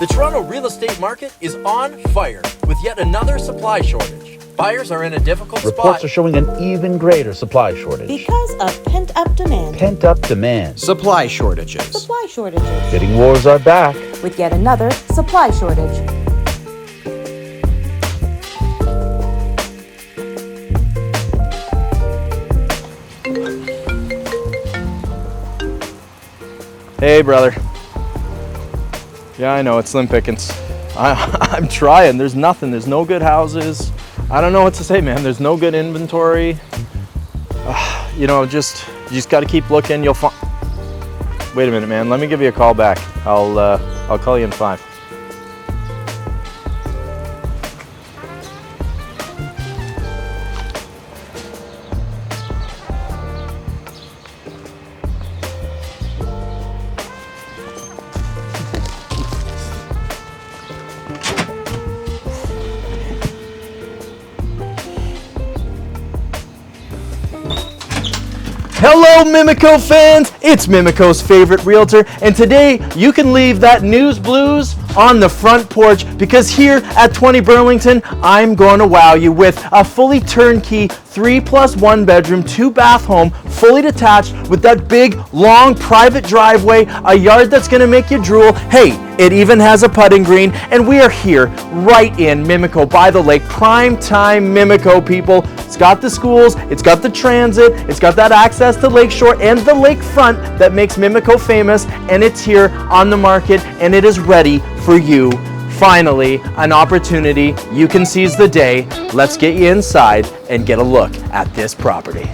The Toronto real estate market is on fire with yet another supply shortage. Buyers are in a difficult spot. Reports are showing an even greater supply shortage. Because of pent-up demand. Pent-up demand. Supply shortages. Supply shortages. Bidding wars are back. With yet another supply shortage. Hey, brother. Yeah, I know, it's slim pickings. I'm trying. There's nothing. There's no good houses. I don't know what to say, man. There's no good inventory. You just got to keep looking. You'll find. Wait a minute, man. Let me give you a call back. I'll call you in 5. Hello Mimico fans, it's Mimico's favorite realtor, and today you can leave that news blues on the front porch because here at 20 Burlington, I'm going to wow you with a fully turnkey 3+1 bedroom, 2-bath home, fully detached with that big, long private driveway, a yard that's going to make you drool. Hey, it even has a putting green, and we are here right in Mimico by the lake. Prime time Mimico, people. It's got the schools, it's got the transit, it's got that access to Lakeshore and the lakefront that makes Mimico famous, and it's here on the market, and it is ready for you. Finally, an opportunity you can seize the day. Let's get you inside and get a look at this property.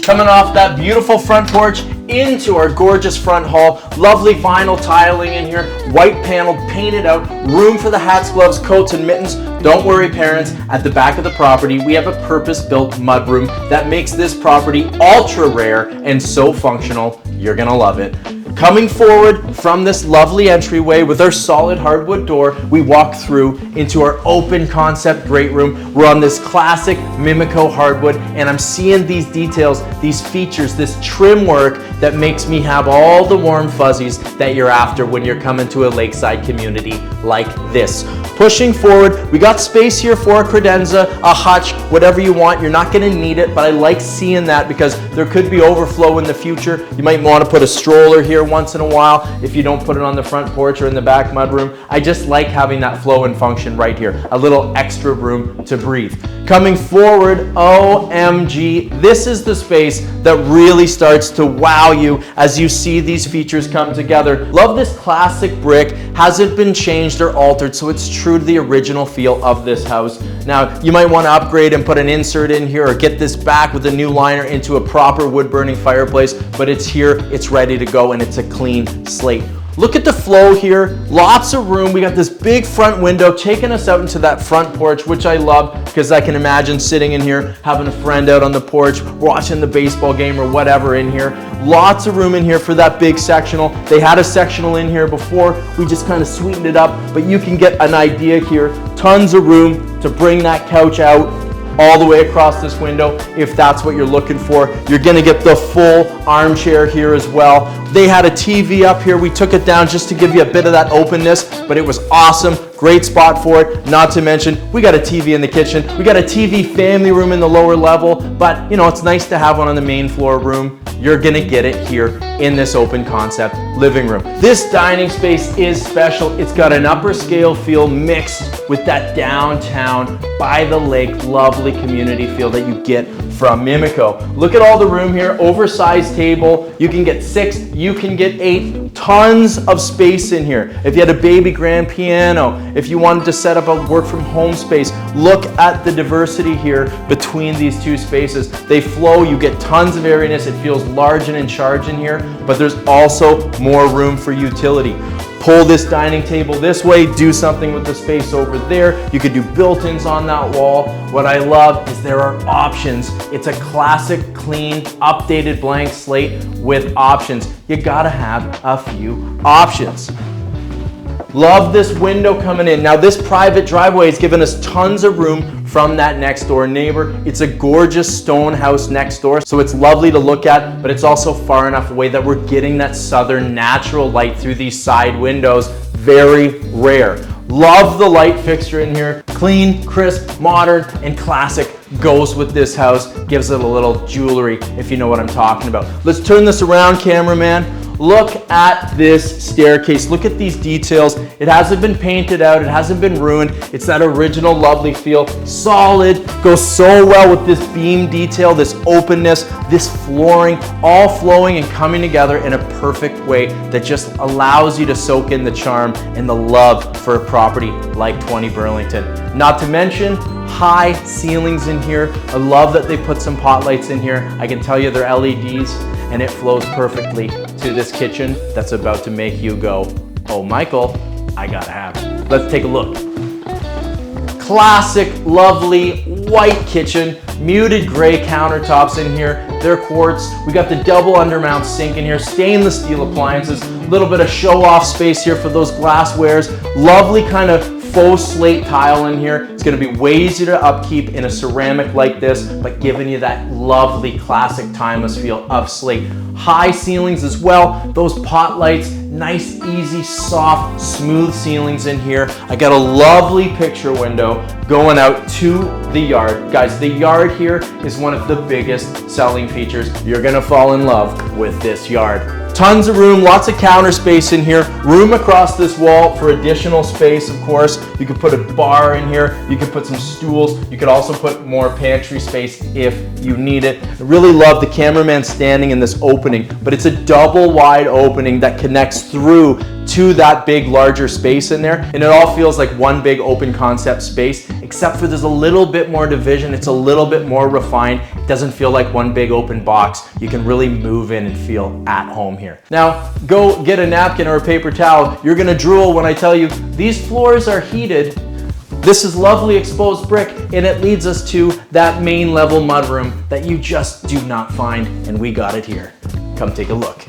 Coming off that beautiful front porch into our gorgeous front hall, lovely vinyl tiling in here, white paneled, painted out, room for the hats, gloves, coats, and mittens. Don't worry, parents, at the back of the property, we have a purpose-built mudroom that makes this property ultra rare and so functional. You're gonna love it. Coming forward from this lovely entryway with our solid hardwood door, we walk through into our open concept great room. We're on this classic Mimico hardwood, and I'm seeing these details, these features, this trim work that makes me have all the warm fuzzies that you're after when you're coming to a lakeside community like this. Pushing forward, we got space here for a credenza, a hutch, whatever you want. You're not gonna need it, but I like seeing that because there could be overflow in the future. You might want to put a stroller here once in a while if you don't put it on the front porch or in the back mudroom. I just like having that flow and function right here. A little extra room to breathe. Coming forward, OMG, this is the space that really starts to wow you as you see these features come together. Love this classic brick. Hasn't been changed or altered, so it's true to the original feel of this house. Now, you might want to upgrade and put an insert in here or get this back with a new liner into a proper wood-burning fireplace, but it's here, it's ready to go, and it's a clean slate. Look at the flow here, lots of room. We got this big front window taking us out into that front porch, which I love because I can imagine sitting in here, having a friend out on the porch, watching the baseball game or whatever in here. Lots of room in here for that big sectional. They had a sectional in here before. We just kind of sweetened it up, but you can get an idea here. Tons of room to bring that couch out all the way across this window if that's what you're looking for. You're gonna get the full armchair here as well. They had a TV up here. We took it down just to give you a bit of that openness, but it was awesome. Great spot for it. Not to mention, we got a TV in the kitchen. We got a TV family room in the lower level, but it's nice to have one on the main floor room. You're gonna get it here in this open concept living room. This dining space is special. It's got an upper scale feel mixed with that downtown by the lake lovely community feel that you get from Mimico. Look at all the room here, oversized table. You can get 6, you can get 8, tons of space in here. If you had a baby grand piano, if you wanted to set up a work from home space, look at the diversity here between these two spaces. They flow, you get tons of airiness. It feels large and in charge in here, but there's also more room for utility. Pull this dining table this way, do something with the space over there. You could do built-ins on that wall. What I love is there are options. It's a classic, clean, updated blank slate with options. You gotta have a few options. Love this window coming in. Now this private driveway has given us tons of room from that next door neighbor. It's a gorgeous stone house next door, so it's lovely to look at, but it's also far enough away that we're getting that southern natural light through these side windows. Very rare. Love the light fixture in here. Clean, crisp, modern, and classic goes with this house. Gives it a little jewelry, if you know what I'm talking about. Let's turn this around, cameraman. Look at this staircase. Look at these details. It hasn't been painted out. It hasn't been ruined. It's that original lovely feel. Solid. Goes so well with this beam detail, this openness, this flooring, all flowing and coming together in a perfect way that just allows you to soak in the charm and the love for a property like 20 Burlington. Not to mention high ceilings in here. I love that they put some pot lights in here. I can tell you they're LEDs, and it flows perfectly to this kitchen that's about to make you go, oh Michael, I gotta have it. Let's take a look. Classic, lovely, white kitchen, muted gray countertops in here. They're quartz. We got the double undermount sink in here, stainless steel appliances, a little bit of show off space here for those glasswares. Lovely kind of faux slate tile in here. It's gonna be way easier to upkeep in a ceramic like this, but giving you that lovely classic timeless feel of slate. High ceilings as well, those pot lights, nice, easy, soft, smooth ceilings in here. I got a lovely picture window going out to the yard. Guys, the yard here is one of the biggest selling features. You're gonna fall in love with this yard. Tons of room, lots of counter space in here. Room across this wall for additional space, of course. You could put a bar in here. You could put some stools. You could also put more pantry space if you need it. I really love the cameraman standing in this opening, but it's a double wide opening that connects through to that big larger space in there, and it all feels like one big open concept space, except for there's a little bit more division. It's a little bit more refined. It doesn't feel like one big open box. You can really move in and feel at home here. Now go get a napkin or a paper towel. You're gonna drool when I tell you these floors are heated. This is lovely exposed brick, and it leads us to that main level mudroom that you just do not find, and we got it here. Come take a look.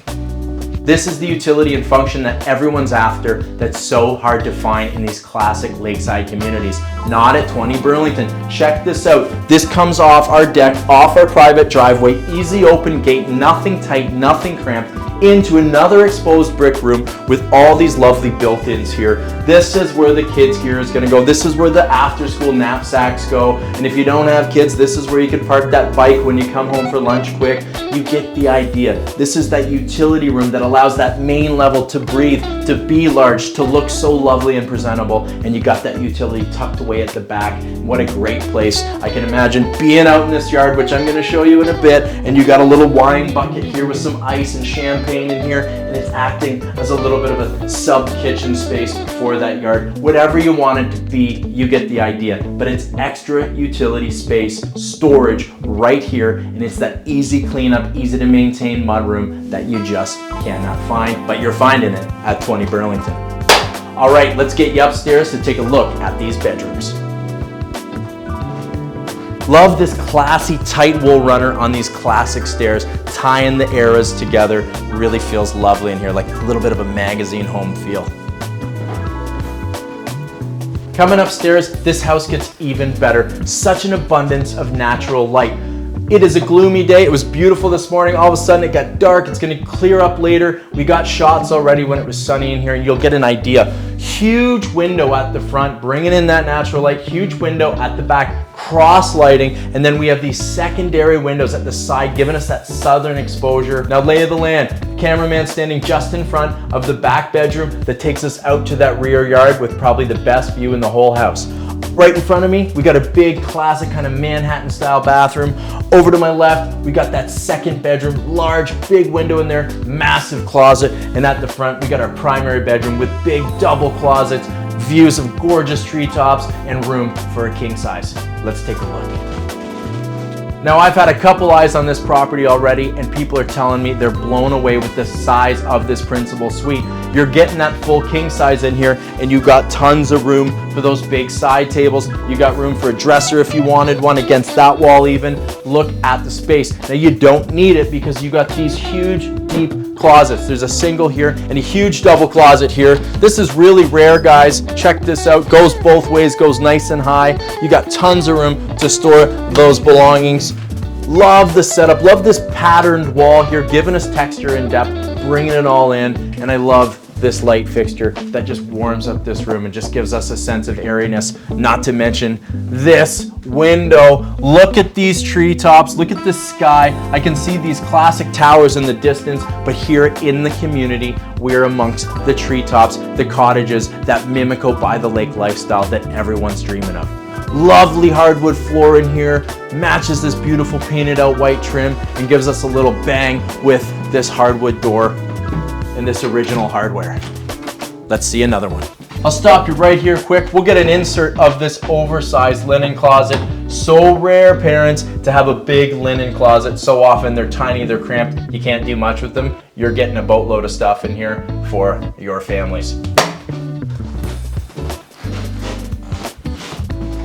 This is the utility and function that everyone's after that's so hard to find in these classic lakeside communities. Not at 20 Burlington. Check this out. This comes off our deck, off our private driveway, easy open gate, nothing tight, nothing cramped, into another exposed brick room with all these lovely built-ins here. This is where the kids' gear is gonna go. This is where the after-school knapsacks go. And if you don't have kids, this is where you can park that bike when you come home for lunch quick. You get the idea. This is that utility room that allows that main level to breathe, to be large, to look so lovely and presentable. And you got that utility tucked away at the back. What a great place. I can imagine being out in this yard, which I'm gonna show you in a bit, and you got a little wine bucket here with some ice and champagne in here, and it's acting as a little bit of a sub-kitchen space for that yard. Whatever you want it to be, you get the idea. But it's extra utility space, storage right here, and it's that easy cleanup, easy to maintain mudroom that you just cannot find, but you're finding it at 20 Burlington. All right, let's get you upstairs to take a look at these bedrooms. Love this classy tight wool runner on these classic stairs, tying the eras together. Really feels lovely in here, like a little bit of a magazine home feel. Coming upstairs, this house gets even better. Such an abundance of natural light. It is a gloomy day. It was beautiful this morning. All of a sudden it got dark. It's gonna clear up later. We got shots already when it was sunny in here, and you'll get an idea. Huge window at the front, bringing in that natural light. Huge window at the back, cross lighting. And then we have these secondary windows at the side, giving us that southern exposure. Now lay of the land, cameraman standing just in front of the back bedroom that takes us out to that rear yard with probably the best view in the whole house. Right in front of me, we got a big classic kind of Manhattan style bathroom. Over to my left, we got that second bedroom, large, big window in there, massive closet. And at the front, we got our primary bedroom with big double closets, views of gorgeous treetops, and room for a king size. Let's take a look. Now, I've had a couple eyes on this property already, and people are telling me they're blown away with the size of this principal suite. You're getting that full king size in here, and you got tons of room for those big side tables. You got room for a dresser if you wanted one against that wall even. Look at the space. Now, you don't need it because you got these huge deep closets. There's a single here and a huge double closet here. This is really rare, guys. Check this out. Goes both ways, goes nice and high. You got tons of room to store those belongings. Love the setup. Love this patterned wall here, giving us texture and depth, bringing it all in. And I love this light fixture that just warms up this room and just gives us a sense of airiness. Not to mention this window. Look at these treetops. Look at the sky. I can see these classic towers in the distance, but here in the community, we're amongst the treetops, the cottages, that Mimico by the lake lifestyle that everyone's dreaming of. Lovely hardwood floor in here, matches this beautiful painted out white trim and gives us a little bang with this hardwood door and this original hardware. Let's see another one. I'll stop you right here quick. We'll get an insert of this oversized linen closet. So rare, parents, to have a big linen closet. So often they're tiny, they're cramped, you can't do much with them. You're getting a boatload of stuff in here for your families.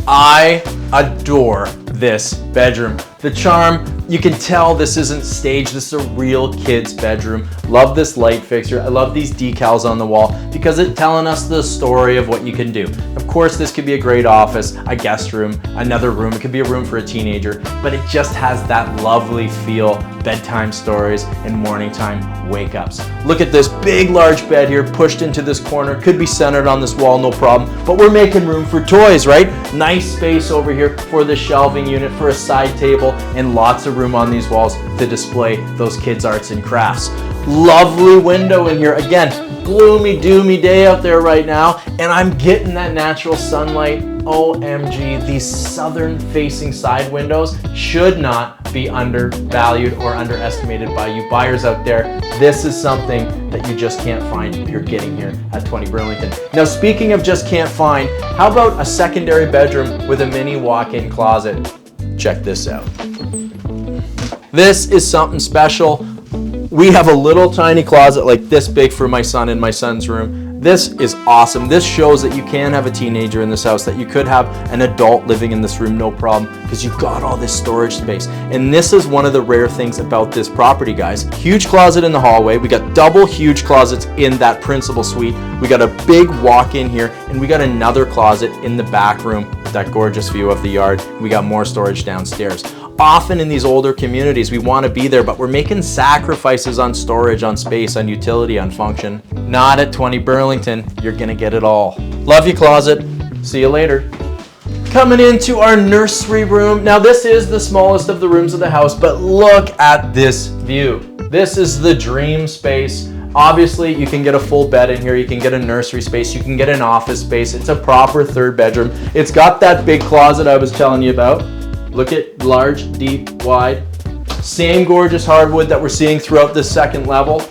I adore this bedroom. The charm, you can tell this isn't staged. This is a real kid's bedroom. Love this light fixture. I love these decals on the wall because it's telling us the story of what you can do. Of course, this could be a great office, a guest room, another room. It could be a room for a teenager, but it just has that lovely feel, bedtime stories and morning time wake ups. Look at this big, large bed here pushed into this corner. Could be centered on this wall, no problem, but we're making room for toys, right? Nice space over here for the shelving unit, for a side table, and lots of room on these walls to display those kids' arts and crafts. Lovely window in here. Again, gloomy, doomy day out there right now, and I'm getting that natural sunlight. OMG, these southern facing side windows should not be undervalued or underestimated by you buyers out there. This is something that you just can't find if you're getting here at 20 Burlington. Now, speaking of just can't find, how about a secondary bedroom with a mini walk-in closet? Check this out. This is something special. We have a little tiny closet like this big for my son in my son's room. This is awesome. This shows that you can have a teenager in this house, that you could have an adult living in this room, no problem, because you've got all this storage space. And this is one of the rare things about this property, guys. Huge closet in the hallway. We got double huge closets in that principal suite. We got a big walk-in here, and we got another closet in the back room with that gorgeous view of the yard. We got more storage downstairs. Often in these older communities, we want to be there, but we're making sacrifices on storage, on space, on utility, on function. Not at 20 Burlington. You're going to get it all. Love you, closet. See you later. Coming into our nursery room. Now, this is the smallest of the rooms of the house, but look at this view. This is the dream space. Obviously, you can get a full bed in here. You can get a nursery space. You can get an office space. It's a proper third bedroom. It's got that big closet I was telling you about. Look at large, deep, wide. Same gorgeous hardwood that we're seeing throughout the second level.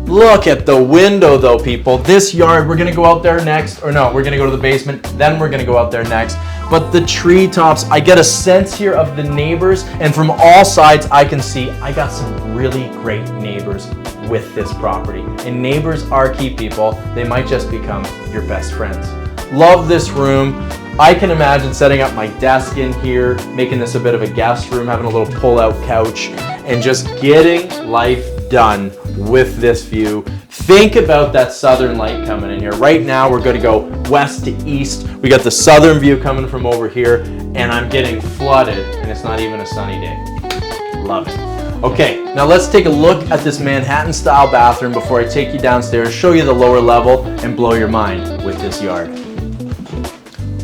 Look at the window though, people. This yard, we're gonna go out there next, or no, we're gonna go to the basement, then we're gonna go out there next. But the treetops, I get a sense here of the neighbors, and from all sides I can see I got some really great neighbors with this property. And neighbors are key, people. They might just become your best friends. Love this room. I can imagine setting up my desk in here, making this a bit of a guest room, having a little pull-out couch, and just getting life done with this view. Think about that southern light coming in here. Right now, we're going to go west to east. We got the southern view coming from over here, and I'm getting flooded, and it's not even a sunny day. Love it. Okay, now let's take a look at this Manhattan-style bathroom before I take you downstairs, show you the lower level, and blow your mind with this yard.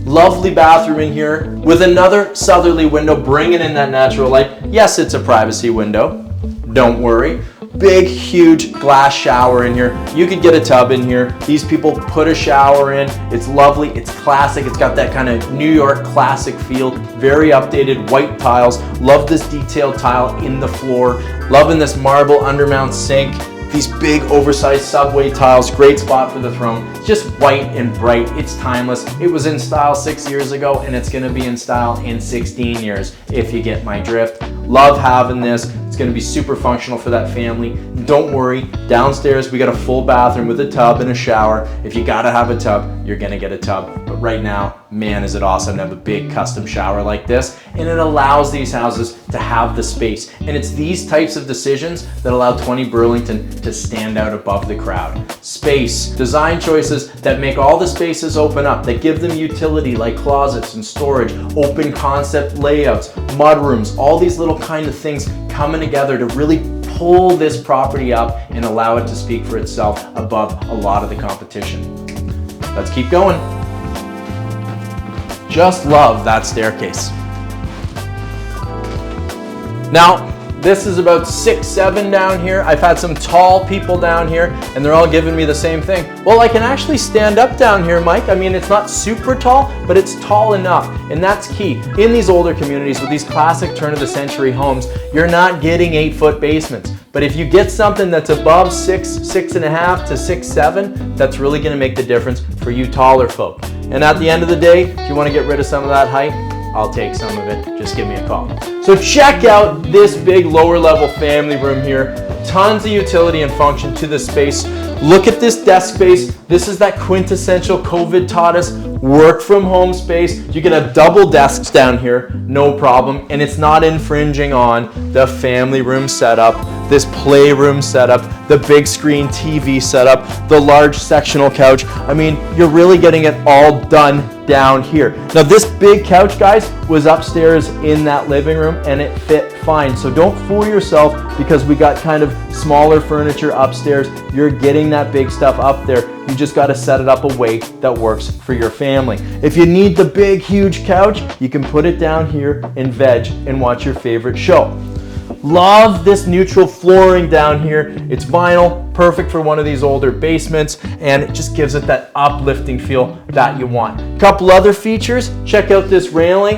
Lovely bathroom in here with another southerly window bringing in that natural light. Yes, it's a privacy window. Don't worry. Big, huge glass shower in here. You could get a tub in here. These people put a shower in. It's lovely. It's classic. It's got that kind of New York classic feel. Very updated white tiles. Love this detailed tile in the floor. Loving this marble undermount sink. These big oversized subway tiles, great spot for the throne. It's just white and bright. It's timeless. It was in style 6 years ago, and it's gonna be in style in 16 years, if you get my drift. Love having this. It's gonna be super functional for that family. Don't worry, downstairs we got a full bathroom with a tub and a shower. If you gotta have a tub, you're gonna get a tub. But But right now, man, is it awesome to have a big custom shower like this, and it allows these houses to have the space. And it's these types of decisions that allow 20 Burlington to stand out above the crowd. Space, design choices that make all the spaces open up, that give them utility like closets and storage, open concept layouts, mudrooms, all these little kind of things coming together to really pull this property up and allow it to speak for itself above a lot of the competition. Let's keep going. Just love that staircase. Now, this is about 6, 7 down here. I've had some tall people down here and they're all giving me the same thing. Well, I can actually stand up down here, Mike. I mean, it's not super tall, but it's tall enough. And that's key. In these older communities with these classic turn of the century homes, you're not getting 8-foot basements. But if you get something that's above 6, 6.5 to 6, 7, that's really gonna make the difference for you taller folk. And at the end of the day, if you wanna get rid of some of that height, I'll take some of it. Just give me a call. So check out this big lower level family room here. Tons of utility and function to this space. Look at this desk space. This is that quintessential COVID taught us work from home space. You can have double desks down here, no problem. And it's not infringing on the family room setup, this playroom setup, the big screen TV setup, the large sectional couch. I mean, you're really getting it all done down here. Now this big couch, guys, was upstairs in that living room and it fit fine. So don't fool yourself because we got kind of smaller furniture upstairs. You're getting that big stuff up there. You just got to set it up a way that works for your family. If you need the big, huge couch, you can put it down here and veg and watch your favorite show. Love this neutral flooring down here. It's vinyl, perfect for one of these older basements, and it just gives it that uplifting feel that you want. Couple other features, check out this railing.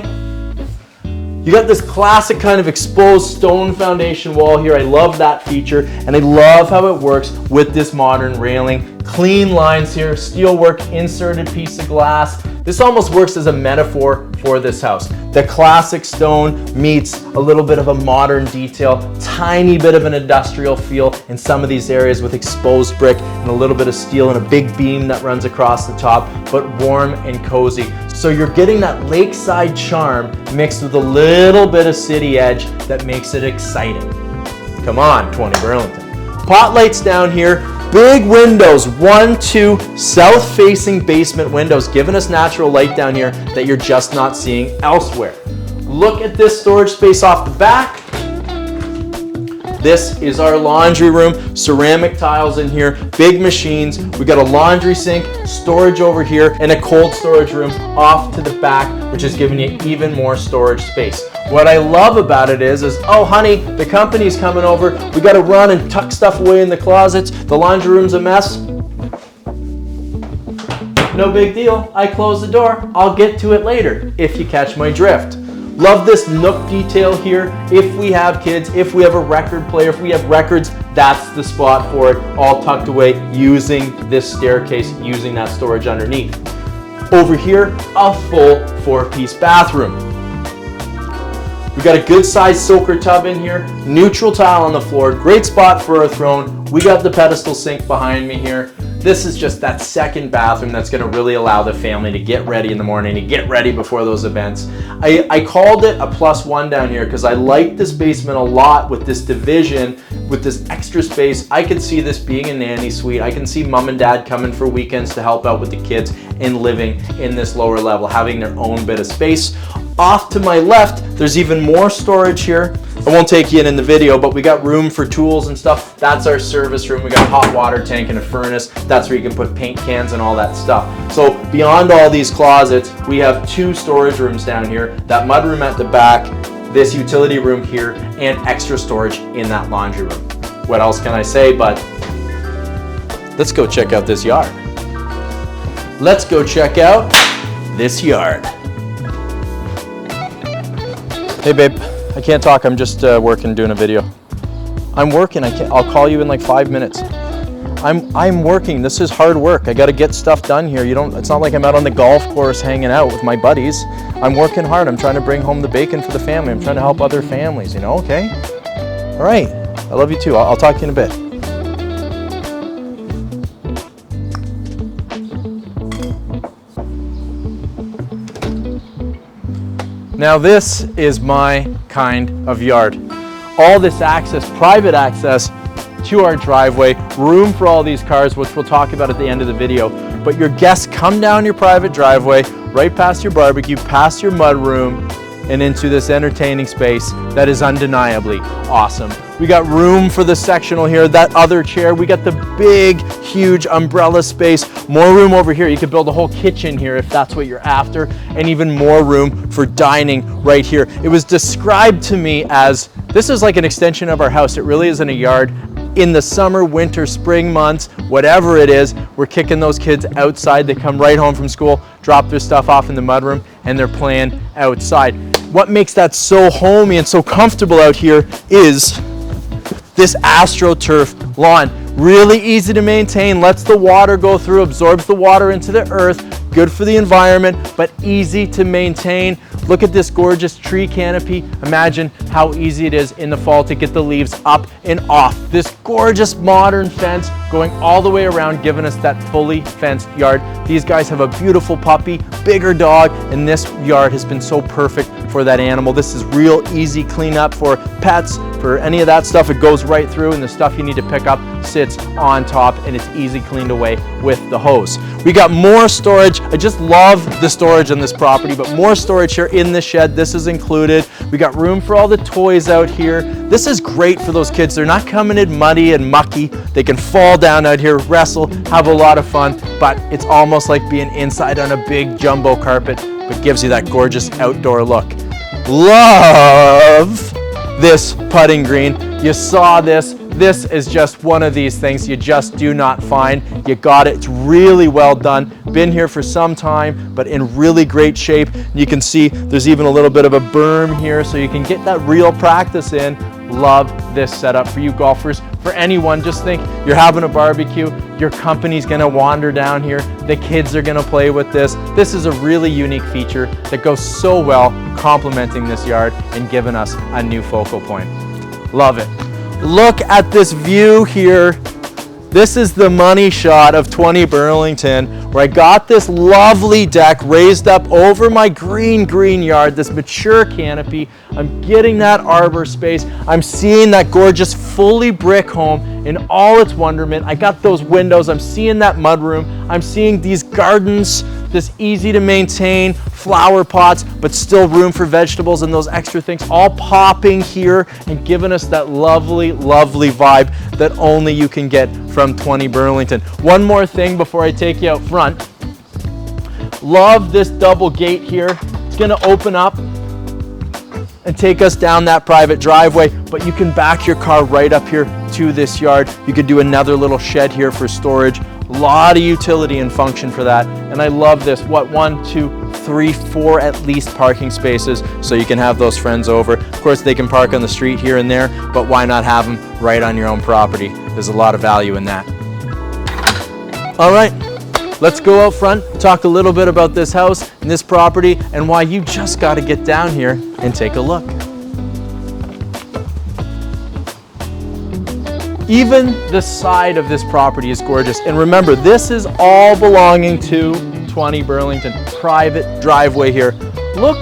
You got this classic kind of exposed stone foundation wall here. I love that feature, and I love how it works with this modern railing. Clean lines here, steelwork, inserted piece of glass. This almost works as a metaphor for this house. The classic stone meets a little bit of a modern detail, tiny bit of an industrial feel in some of these areas with exposed brick and a little bit of steel and a big beam that runs across the top, but warm and cozy. So you're getting that lakeside charm mixed with a little bit of city edge that makes it exciting. Come on, 20 Burlington. Pot lights down here. Big windows, 1, 2 south-facing basement windows, giving us natural light down here that you're just not seeing elsewhere. Look at this storage space off the back. This is our laundry room, ceramic tiles in here, big machines. We got a laundry sink, storage over here, and a cold storage room off to the back, which is giving you even more storage space. What I love about it is, oh honey, the company's coming over. We got to run and tuck stuff away in the closets. The laundry room's a mess. No big deal. I close the door. I'll get to it later, if you catch my drift. Love this nook detail here. If we have kids, if we have a record player, if we have records, that's the spot for it, all tucked away using this staircase, using that storage underneath. Over here, a full 4-piece bathroom. We got a good sized soaker tub in here, neutral tile on the floor, great spot for a throne. We got the pedestal sink behind me here. This is just that second bathroom that's gonna really allow the family to get ready in the morning, to get ready before those events. I called it a +1 down here because I like this basement a lot with this division, with this extra space. I could see this being a nanny suite. I can see mom and dad coming for weekends to help out with the kids and living in this lower level, having their own bit of space. Off to my left, there's even more storage here. I won't take you in the video, but we got room for tools and stuff. That's our service room. We got a hot water tank and a furnace. That's where you can put paint cans and all that stuff. So beyond all these closets, we have 2 storage rooms down here, that mudroom at the back, this utility room here, and extra storage in that laundry room. What else can I say but let's go check out this yard. Let's go check out this yard. Hey babe, I can't talk. I'm just working, doing a video. I'm working. I'll call you in like 5 minutes. I'm working. This is hard work. I got to get stuff done here. It's not like I'm out on the golf course hanging out with my buddies. I'm working hard. I'm trying to bring home the bacon for the family. I'm trying to help other families, okay? All right. I love you too. I'll talk to you in a bit. Now this is my kind of yard. All this access, private access to our driveway, room for all these cars, which we'll talk about at the end of the video. But your guests come down your private driveway, right past your barbecue, past your mud room, and into this entertaining space that is undeniably awesome. We got room for the sectional here, that other chair. We got the big, huge umbrella space. More room over here. You could build a whole kitchen here if that's what you're after, and even more room for dining right here. It was described to me as, this is like an extension of our house. It really isn't a yard. In the summer, winter, spring months, whatever it is, we're kicking those kids outside. They come right home from school, drop their stuff off in the mudroom, and they're playing outside. What makes that so homey and so comfortable out here is this AstroTurf lawn. Really easy to maintain, lets the water go through, absorbs the water into the earth, good for the environment, but easy to maintain. Look at this gorgeous tree canopy. Imagine how easy it is in the fall to get the leaves up and off. This gorgeous modern fence going all the way around, giving us that fully fenced yard. These guys have a beautiful puppy, bigger dog, and this yard has been so perfect for that animal. This is real easy cleanup for pets, for any of that stuff. It goes right through, and the stuff you need to pick up sits on top, and it's easy cleaned away with the hose. We got more storage. I just love the storage on this property, but more storage here in the shed. This is included. We got room for all the toys out here. This is great for those kids. They're not coming in muddy and mucky. They can fall down out here, wrestle, have a lot of fun, but it's almost like being inside on a big jumbo carpet, but gives you that gorgeous outdoor look. Love this putting green. You saw this. This is just one of these things you just do not find. You got it. It's really well done. Been here for some time, but in really great shape. You can see there's even a little bit of a berm here, so you can get that real practice in. Love this setup for you golfers. For anyone, just think you're having a barbecue, your company's gonna wander down here, the kids are gonna play with this. This is a really unique feature that goes so well complementing this yard and giving us a new focal point. Love it. Look at this view here. This is the money shot of 20 Burlington, where I got this lovely deck raised up over my green yard, this mature canopy. I'm getting that arbor space. I'm seeing that gorgeous fully brick home in all its wonderment. I got those windows. I'm seeing that mudroom. I'm seeing these gardens, this easy to maintain flower pots, but still room for vegetables and those extra things all popping here and giving us that lovely, lovely vibe that only you can get from 20 Burlington. One more thing before I take you out front. Love this double gate here. It's gonna open up and take us down that private driveway, but you can back your car right up here to this yard. You could do another little shed here for storage. A lot of utility and function for that. And I love this, 1, 2, 3, 4 at least parking spaces, so you can have those friends over. Of course, they can park on the street here and there, but why not have them right on your own property? There's a lot of value in that. All right, let's go out front, talk a little bit about this house and this property and why you just got to get down here and take a look. Even the side of this property is gorgeous. And remember, this is all belonging to 20 Burlington. Private driveway here. Look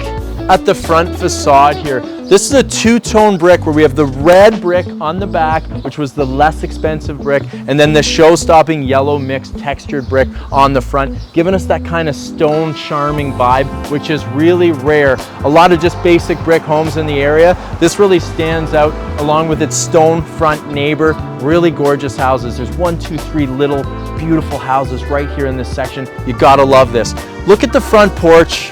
at the front facade here. This is a two-tone brick where we have the red brick on the back, which was the less expensive brick, and then the show-stopping yellow mixed textured brick on the front, giving us that kind of stone charming vibe, which is really rare. A lot of just basic brick homes in the area. This really stands out along with its stone front neighbor. Really gorgeous houses. There's 1, 2, 3 little beautiful houses right here in this section. You gotta love this. Look at the front porch.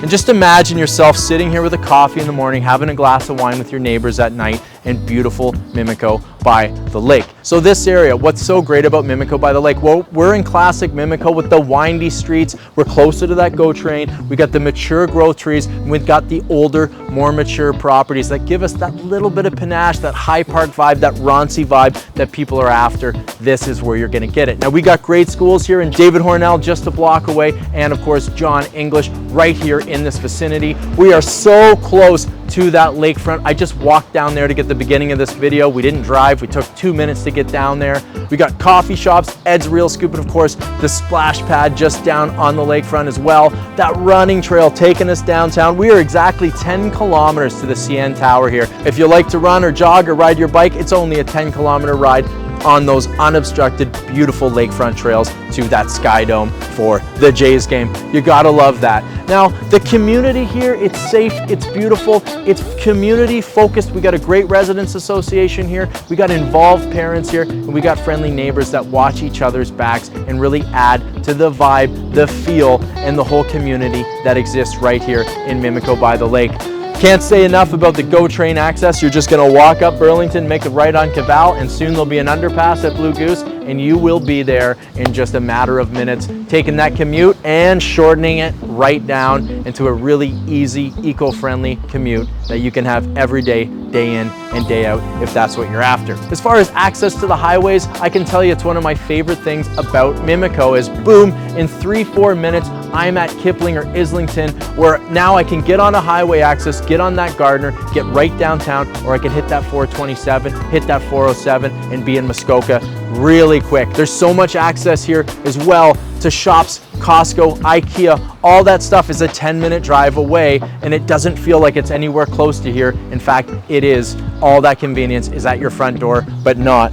And just imagine yourself sitting here with a coffee in the morning, having a glass of wine with your neighbors at night in beautiful Mimico by the lake. So this area, what's so great about Mimico by the lake? Well, we're in classic Mimico with the windy streets. We're closer to that GO train. We got the mature growth trees, and we've got the older, more mature properties that give us that little bit of panache, that High Park vibe, that Roncy vibe that people are after. This is where you're gonna get it. Now we got great schools here in David Hornell just a block away, and of course John English right here in this vicinity. We are so close to that lakefront. I just walked down there to get the beginning of this video, we didn't drive. We took 2 minutes to get down there. We got coffee shops, Ed's Real Scoop, and of course, the splash pad just down on the lakefront as well. That running trail taking us downtown. We are exactly 10 kilometers to the CN Tower here. If you like to run or jog or ride your bike, it's only a 10-kilometer ride on those unobstructed, beautiful lakefront trails to that Sky Dome for the Jays game. You gotta love that. Now, the community here, it's safe, it's beautiful, it's community focused. We got a great residents association here. We got involved parents here, and we got friendly neighbors that watch each other's backs and really add to the vibe, the feel, and the whole community that exists right here in Mimico by the lake. Can't say enough about the GO train access. You're just gonna walk up Burlington, make a right on Caval, and soon there'll be an underpass at Blue Goose, and you will be there in just a matter of minutes, taking that commute and shortening it right down into a really easy, eco-friendly commute that you can have every day, day in and day out, if that's what you're after. As far as access to the highways, I can tell you it's one of my favorite things about Mimico is boom, in 3-4 minutes, I'm at Kipling or Islington, where now I can get on a highway access, get on that Gardner, get right downtown, or I can hit that 427, hit that 407, and be in Muskoka really quick. There's so much access here as well to shops, Costco, IKEA, all that stuff is a 10-minute drive away, and it doesn't feel like it's anywhere close to here. In fact, it is. All that convenience is at your front door, but not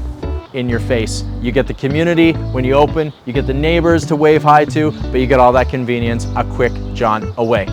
in your face. You get the community when you open, you get the neighbors to wave hi to, but you get all that convenience a quick jaunt away.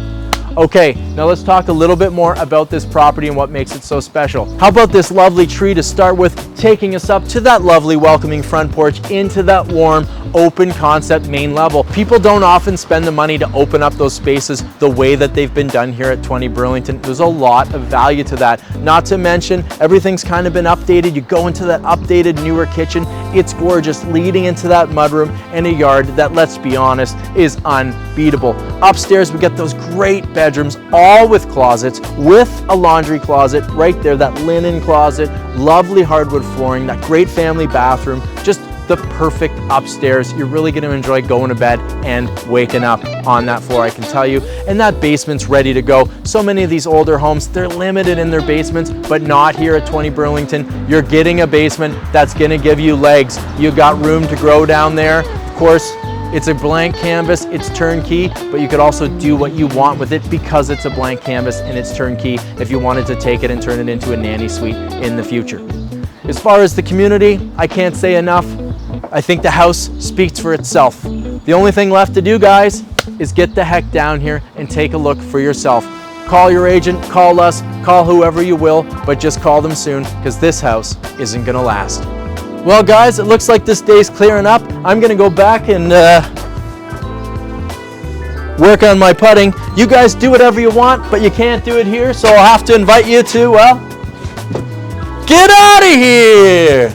Okay, now let's talk a little bit more about this property and what makes it so special. How about this lovely tree to start with, taking us up to that lovely welcoming front porch into that warm, open concept main level. People don't often spend the money to open up those spaces the way that they've been done here at 20 Burlington. There's a lot of value to that. Not to mention, everything's kind of been updated. You go into that updated, newer kitchen. It's gorgeous, leading into that mudroom and a yard that, let's be honest, is unbeatable. Upstairs, we get those great bedrooms, all with closets, with a laundry closet right there, that linen closet, lovely hardwood flooring, that great family bathroom, just the perfect upstairs. You're really going to enjoy going to bed and waking up on that floor, I can tell you. And that basement's ready to go. So many of these older homes, they're limited in their basements, but not here at 20 Burlington. You're getting a basement that's going to give you legs. You got room to grow down there. Of course, it's a blank canvas, it's turnkey, but you could also do what you want with it because it's a blank canvas and it's turnkey if you wanted to take it and turn it into a nanny suite in the future. As far as the community, I can't say enough. I think the house speaks for itself. The only thing left to do, guys, is get the heck down here and take a look for yourself. Call your agent, call us, call whoever you will, but just call them soon because this house isn't gonna last. Well, guys, it looks like this day's clearing up. I'm gonna go back and work on my putting. You guys do whatever you want, but you can't do it here, so I'll have to invite you to, well, get out of here!